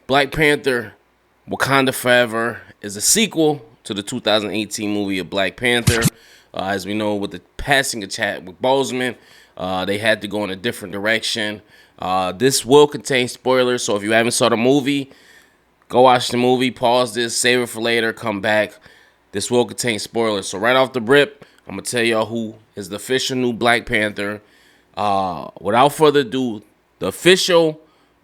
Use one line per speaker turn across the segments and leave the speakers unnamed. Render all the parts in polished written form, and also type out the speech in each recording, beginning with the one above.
Black Panther, Wakanda Forever is a sequel to the 2018 movie of Black Panther. As we know, with the passing of Chadwick Boseman, they had to go in a different direction. This will contain spoilers, so if you haven't saw the movie, go watch the movie, pause this, save it for later, come back. This will contain spoilers. So right off the rip, I'm going to tell y'all who is the official new Black Panther. Without further ado, the official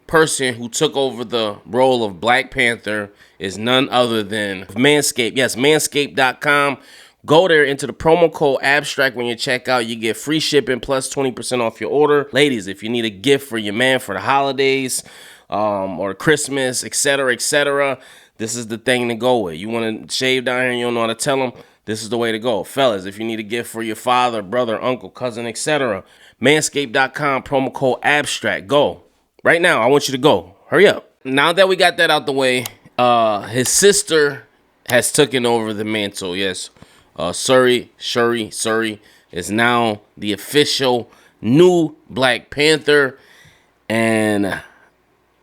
person who took over the role of Black Panther is none other than Manscaped. Yes, Manscaped.com. Go there, into the promo code ABSTRACT when you check out. You get free shipping plus 20% off your order. Ladies, if you need a gift for your man for the holidays or Christmas, etc., this is the thing to go with. You want to shave down here and you don't know how to tell them, this is the way to go. Fellas, if you need a gift for your father, brother, uncle, cousin, etc., Manscaped.com, promo code ABSTRACT. Go. Right now, I want you to go. Hurry up. Now that we got that out the way, his sister has taken over the mantle. Yes, Shuri is now the official new Black Panther, and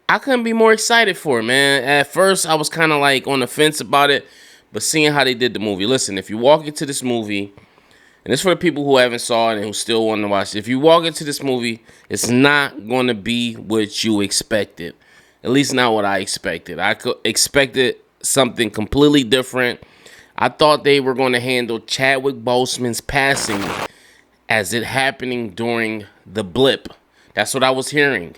I couldn't be more excited for it, man. At first, I was kind of like on the fence about it, but seeing how they did the movie. Listen, if you walk into this movie, and this for the people who haven't saw it and who still want to watch it. If you walk into this movie, it's not going to be what you expected. At least not what I expected. I expected something completely different. I thought they were going to handle Chadwick Boseman's passing as it happening during the blip. That's what I was hearing.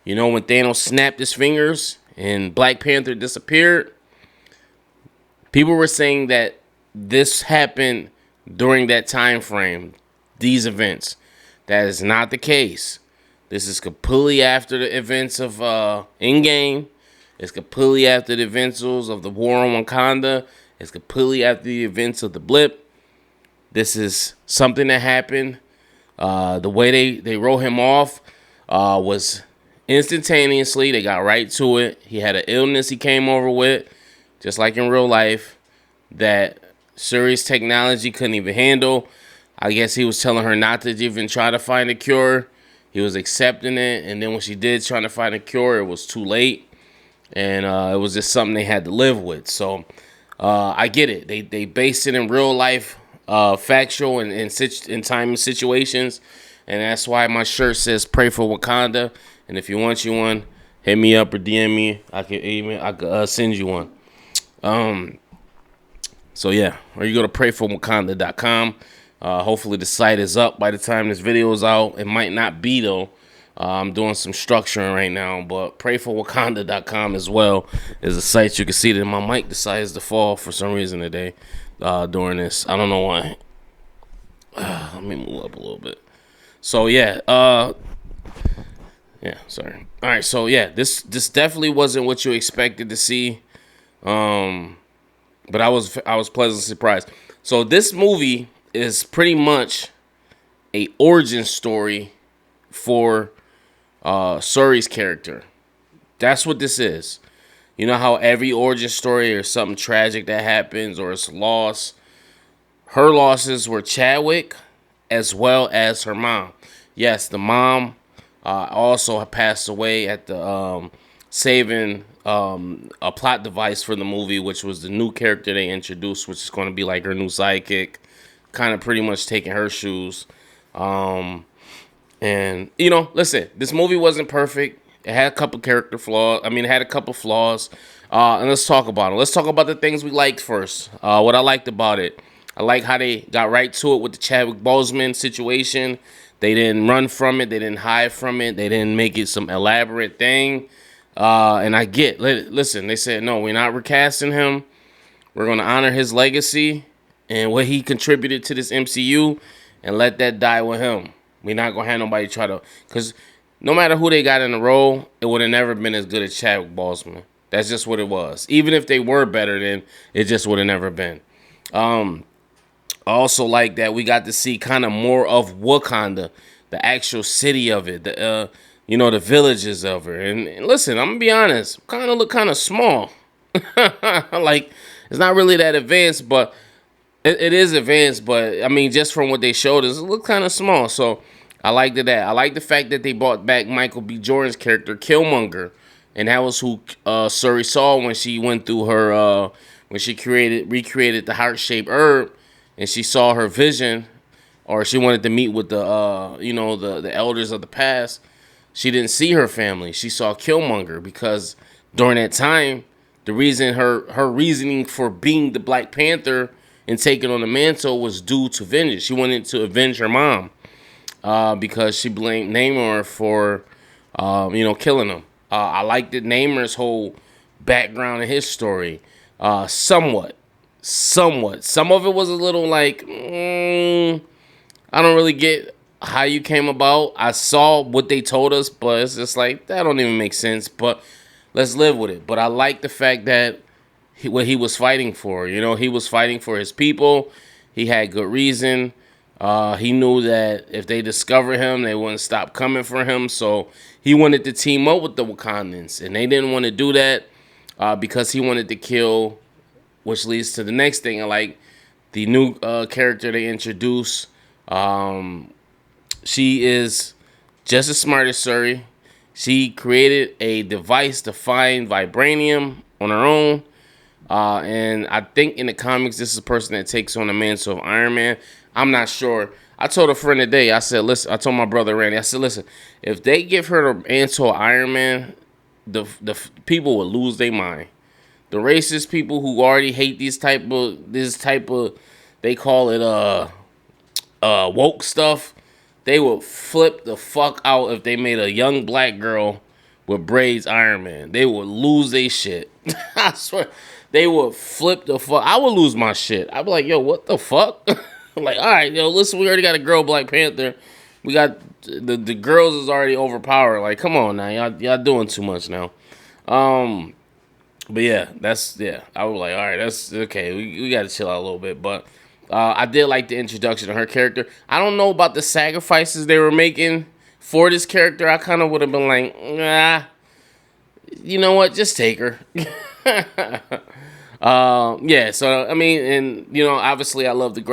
You know, when Thanos snapped his fingers and Black Panther disappeared, people were saying that this happened during that time frame, these events. That is not the case. This is completely after the events of Endgame. It's completely after the events of the war on Wakanda. It's completely after the events of the blip. This is something that happened. The way they wrote him off was instantaneously. They got right to it. He had an illness he came over with, just like in real life, that Shuri's technology couldn't even handle. I guess he was telling her not to even try to find a cure. He was accepting it, and then when she did try to find a cure, it was too late, and it was just something they had to live with. So I get it. They based it in real life, factual and time and situations, and that's why my shirt says "Pray for Wakanda." And if you want you one, hit me up or DM me. I could send you one. So yeah, or you go to prayforwakanda.com. Hopefully the site is up by the time this video is out. It might not be though. I'm doing some structuring right now, but prayforwakanda.com as well is a site. You can see that my mic decides to fall for some reason today during this. I don't know why. Let me move up a little bit. So yeah, sorry. All right, so yeah, this definitely wasn't what you expected to see. But I was pleasantly surprised. So this movie is pretty much a origin story for Shuri's character. That's what this is. You know how every origin story or something tragic that happens or it's loss. Her losses were Chadwick as well as her mom. Yes, the mom also passed away at the saving a plot device for the movie, which was the new character they introduced, which is going to be like her new sidekick, kind of pretty much taking her shoes. And, you know, listen, this movie wasn't perfect. It had a couple character flaws. I mean, it had a couple flaws. And let's talk about it. Let's talk about the things we liked first. What I liked about it. I like how they got right to it with the Chadwick Boseman situation. They didn't run from it. They didn't hide from it. They didn't make it some elaborate thing. And I get, listen, they said, no, we're not recasting him. We're going to honor his legacy and what he contributed to this MCU and let that die with him. We're not going to have nobody try to, because no matter who they got in the role, it would have never been as good as Chadwick Boseman. That's just what it was. Even if they were better, then it just would have never been. I also like that we got to see kind of more of Wakanda, the actual city of it, the villages of her. And listen, I'm gonna be honest, kind of look kind of small. Like, it's not really that advanced, but it is advanced. But I mean, just from what they showed us, it looked kind of small. So I liked that. I like the fact that they brought back Michael B. Jordan's character, Killmonger. and that was who Shuri saw when she went through her when she recreated the heart-shaped herb, and she saw her vision, or she wanted to meet with the the elders of the past. She didn't see her family. She saw Killmonger, because during that time, the reason her reasoning for being the Black Panther and taking on the mantle was due to vengeance. She wanted to avenge her mom because she blamed Namor for killing him. I liked Namor's whole background and his story. Somewhat. Some of it was a little like, I don't really get how you came about. I saw what they told us, but it's just like, that don't even make sense. But let's live with it. But I like the fact that what he was fighting for. He was fighting for his people. He had good reason. He knew that if they discovered him, they wouldn't stop coming for him. So he wanted to team up with the Wakandans, and they didn't want to do that because he wanted to kill, which leads to the next thing. I like the new character they introduced. She is just as smart as Shuri. She created a device to find vibranium on her own. And I think in the comics, this is a person that takes on the mantle of Iron Man. I'm not sure. I told a friend today, I said, listen, I told my brother Randy, I said, listen, if they give her the mantle of Iron Man, the people will lose their mind. The racist people who already hate this type of, they call it woke stuff, they will flip the fuck out if they made a young black girl with braids Iron Man. They will lose their shit. I swear. They would flip the fuck. I would lose my shit. I'd be like, yo, what the fuck? I'm like, all right, yo, listen, we already got a girl Black Panther. We got the girls is already overpowered. Like, come on now, y'all doing too much now. But yeah, I was like, all right, that's okay. We got to chill out a little bit. But I did like the introduction of her character. I don't know about the sacrifices they were making for this character. I kind of would have been like, nah, you know what? Just take her. Yeah. So I mean, and obviously, I love the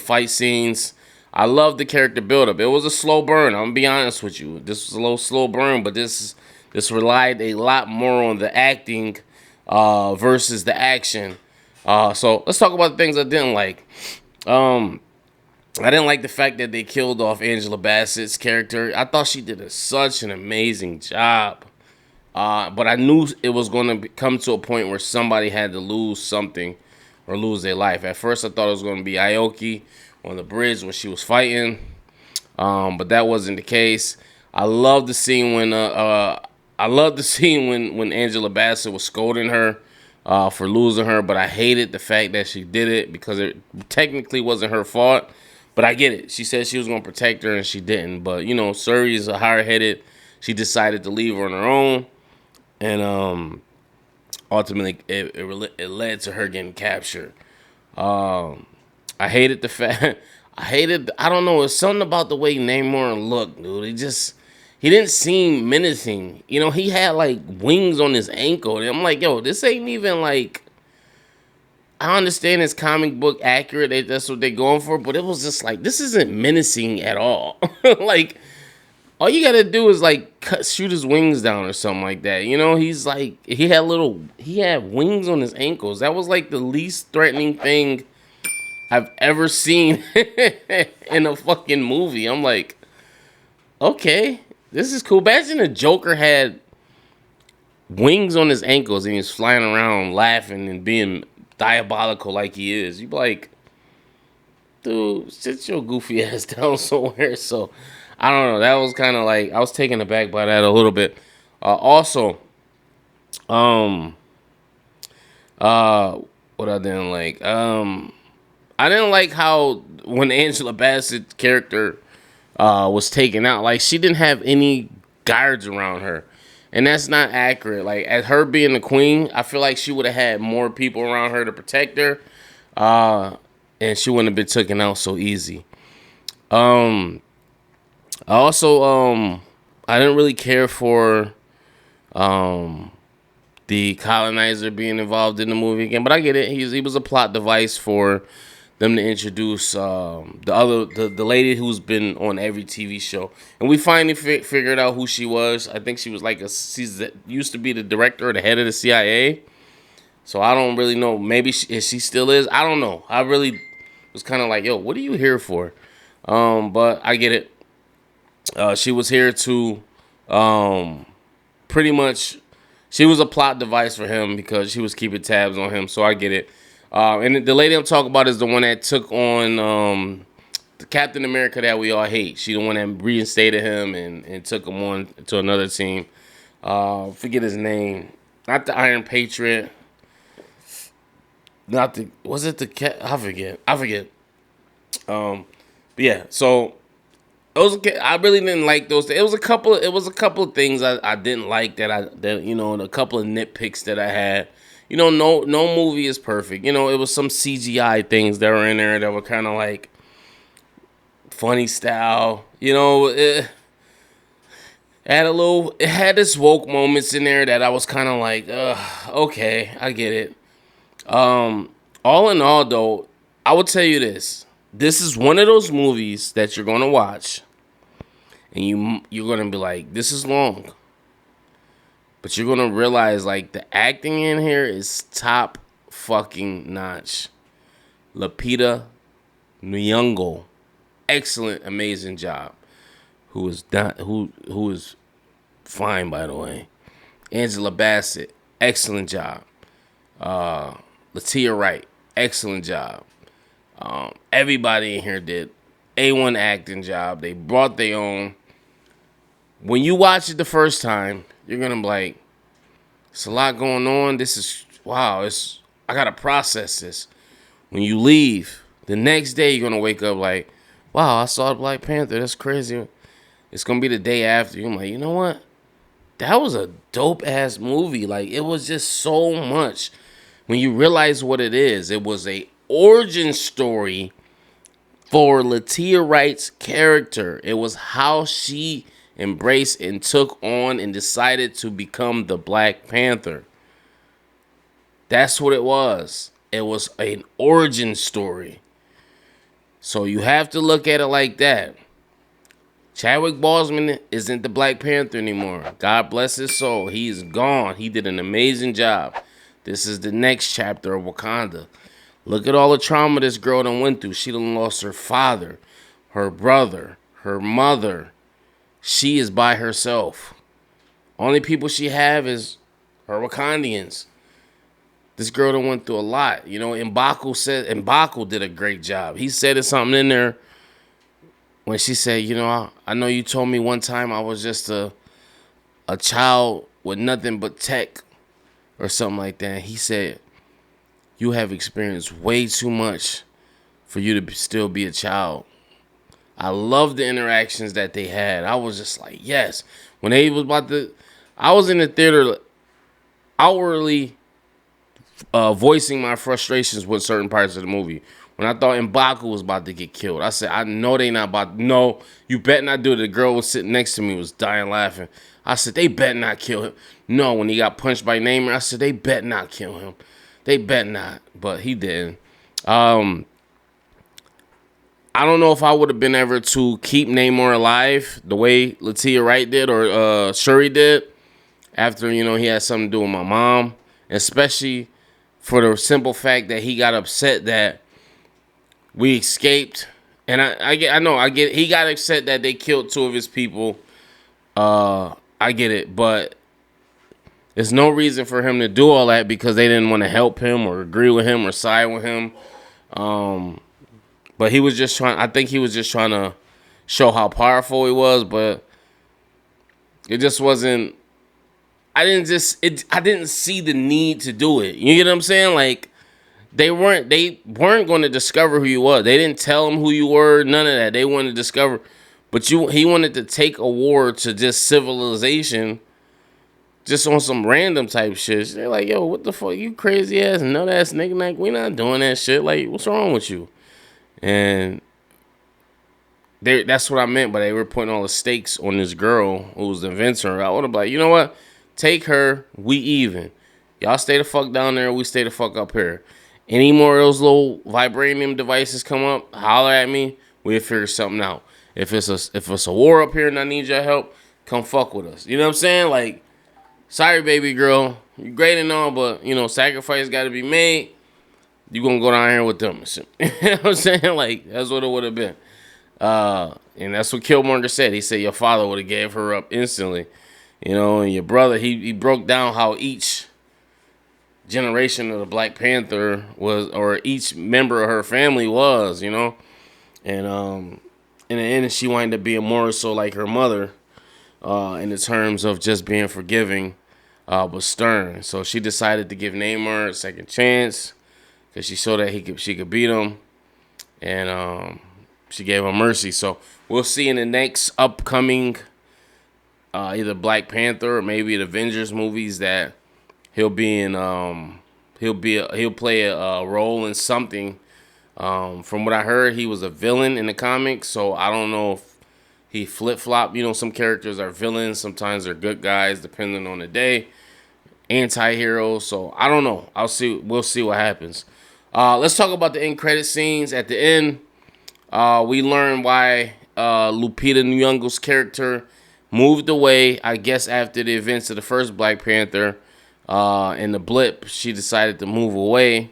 fight scenes. I love the character buildup. It was a slow burn. I'm gonna be honest with you. This was a little slow burn, but this relied a lot more on the acting versus the action. So let's talk about the things I didn't like. I didn't like the fact that they killed off Angela Bassett's character. I thought she did such an amazing job. But I knew it was going to come to a point where somebody had to lose something or lose their life. At first, I thought it was going to be Aoki on the bridge when she was fighting, but that wasn't the case. I love the scene when when Angela Bassett was scolding her for losing her, but I hated the fact that she did it because it technically wasn't her fault. But I get it. She said she was going to protect her, and she didn't. But Shuri is a hard-headed. She decided to leave her on her own. And ultimately, it led to her getting captured. I hated the fact. I don't know. It's something about the way Namor looked, dude. He didn't seem menacing. He had like wings on his ankle. And I'm like, yo, this ain't even like. I understand it's comic book accurate. That's what they're going for. But it was just like, this isn't menacing at all. Like. All you gotta do is like shoot his wings down or something like that. He's like he had wings on his ankles. That was like the least threatening thing I've ever seen in a fucking movie. I'm like, okay, this is cool. Imagine the Joker had wings on his ankles and he's flying around laughing and being diabolical like he is. You'd be like, dude, sit your goofy ass down somewhere. So. I don't know. That was kind of like, I was taken aback by that a little bit. Also, what I didn't like. I didn't like how when Angela Bassett's character was taken out, like she didn't have any guards around her. And that's not accurate. Like, as her being the queen, I feel like she would have had more people around her to protect her. And she wouldn't have been taken out so easy. I also, I didn't really care for the colonizer being involved in the movie again, but I get it. He was a plot device for them to introduce the lady who's been on every TV show, and we finally figured out who she was. I think she was like she's used to be the director or the head of the CIA. So I don't really know. Maybe she still is. I don't know. I really was kind of like, yo, what are you here for? But I get it. She was here to pretty much. She was a plot device for him because she was keeping tabs on him. So I get it. And the lady I'm talking about is the one that took on the Captain America that we all hate. She the one that reinstated him and took him on to another team. Forget his name. Not the Iron Patriot. Not the, was it the cat? I forget. But yeah, so it was. I really didn't like those. It was a couple of things I didn't like that you know, and a couple of nitpicks that I had. You know, no movie is perfect. You know, it was some CGI things that were in there that were kind of like funny style. You know, it had its woke moments in there that I was kind of like, okay, I get it. All in all, though, I will tell you this. This is one of those movies that you're going to watch, and you're going to be like, this is long. But you're going to realize, like, the acting in here is top fucking notch. Lupita Nyong'o, excellent, amazing job. Who is fine, by the way. Angela Bassett, excellent job. Latia Wright, excellent job. Everybody in here did A1 acting job. They brought their own. When you watch it the first time, you're gonna be like, "It's a lot going on. This is wow. I gotta process this." When you leave the next day, you're gonna wake up like, "Wow, I saw Black Panther. That's crazy." It's gonna be the day after. You're like, you know what? That was a dope ass movie. Like, it was just so much. When you realize what it is, it was a origin story for Latia Wright's character. It was how she embraced and took on and decided to become the Black Panther. That's what it was. It was an origin story. So you have to look at it like that. Chadwick Boseman isn't the Black Panther anymore. God bless his soul. He is gone. He did an amazing job. This is the next chapter of Wakanda. Look at all the trauma this girl done went through. She done lost her father, her brother, her mother. She is by herself. Only people she have is her Wakandians. This girl done went through a lot. You know, M'Baku did a great job. He said something in there when she said, you know, I know you told me one time I was just a child with nothing but tech or something like that. He said, you have experienced way too much for you to still be a child. I love the interactions that they had. I was just like, yes. When they was I was in the theater outwardly voicing my frustrations with certain parts of the movie. When I thought M'Baku was about to get killed, I said, I know they not about to. No, you bet not do it. The girl was sitting next to me was dying laughing. I said, they bet not kill him. No, when he got punched by Namor, I said, they bet not kill him. They bet not. But he didn't. I don't know if I would have been able to keep Namor alive the way Latia Wright did or Shuri did after, you know, he had something to do with my mom. Especially for the simple fact that he got upset that we escaped. And I get he got upset that they killed two of his people. I get it, but there's no reason for him to do all that because they didn't want to help him or agree with him or side with him. But he was just trying. I think he was just trying to show how powerful he was, but it just wasn't. I didn't see the need to do it. You get what I'm saying? Like they weren't going to discover who you was. They didn't tell him who you were. None of that. They wanted to discover. But he wanted to take a war to just civilization, just on some random type shit. They're like, yo, what the fuck? You crazy ass nut ass nigga. Like, we not doing that shit. Like, what's wrong with you? And that's what I meant. But they were putting all the stakes on this girl who was the inventor. I would have been like, you know what? Take her. We even. Y'all stay the fuck down there. We stay the fuck up here. Any more of those little vibranium devices come up, holler at me. We'll figure something out. If it's a war up here and I need your help, come fuck with us. You know what I'm saying? Like, sorry, baby girl, you're great and all, but you know, sacrifice got to be made. You gonna go down here with them? You know what I'm saying? Like, that's what it would have been. And that's what Killmonger said. He said your father would have gave her up instantly. You know, and your brother, he broke down how each generation of the Black Panther was, or each member of her family was, you know. And in the end, she wound up being more so like her mother, in the terms of just being forgiving, but stern. So she decided to give Namor a second chance because she saw that she could beat him, and she gave him mercy. So we'll see in the next upcoming either Black Panther or maybe the Avengers movies that he'll be in. He'll play a role in something. From what I heard, he was a villain in the comics, so I don't know if he flip-flop. You know, some characters are villains, sometimes they're good guys, depending on the day. Anti-heroes, so I don't know. We'll see what happens. Let's talk about the end credit scenes. At the end, we learn why Lupita Nyong'o's character moved away, I guess, after the events of the first Black Panther. In the blip, she decided to move away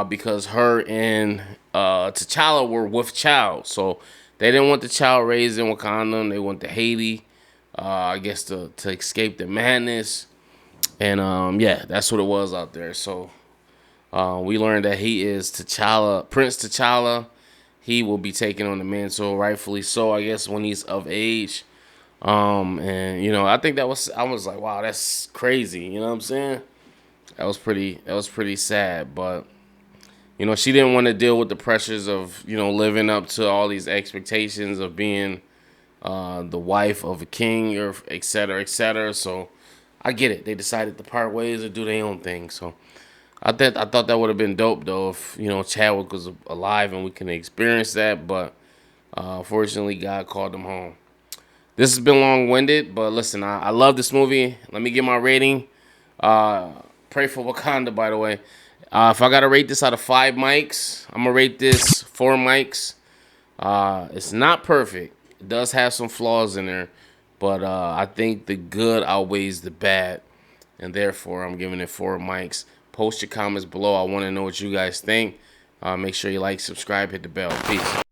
because her and T'Challa were with child. So they didn't want the child raised in Wakanda. They went to Haiti, I guess, to escape the madness. And yeah, that's what it was out there. So we learned that he is T'Challa, Prince T'Challa. He will be taking on the mantle, rightfully so, I guess, when he's of age. And you know, I think I was like, wow, that's crazy. You know what I'm saying? That was pretty sad. But you know, she didn't want to deal with the pressures of, you know, living up to all these expectations of being the wife of a king, or et cetera, et cetera. So I get it. They decided to part ways or do their own thing. So I thought that would have been dope though, if, you know, Chadwick was alive and we can experience that. But fortunately, God called them home. This has been long-winded, but listen, I love this movie. Let me get my rating. Pray for Wakanda, by the way. If I got to rate this out of 5 mics, I'm going to rate this 4 mics. It's not perfect. It does have some flaws in there, but I think the good outweighs the bad, and therefore I'm giving it 4 mics. Post your comments below. I want to know what you guys think. Make sure you like, subscribe, hit the bell. Peace.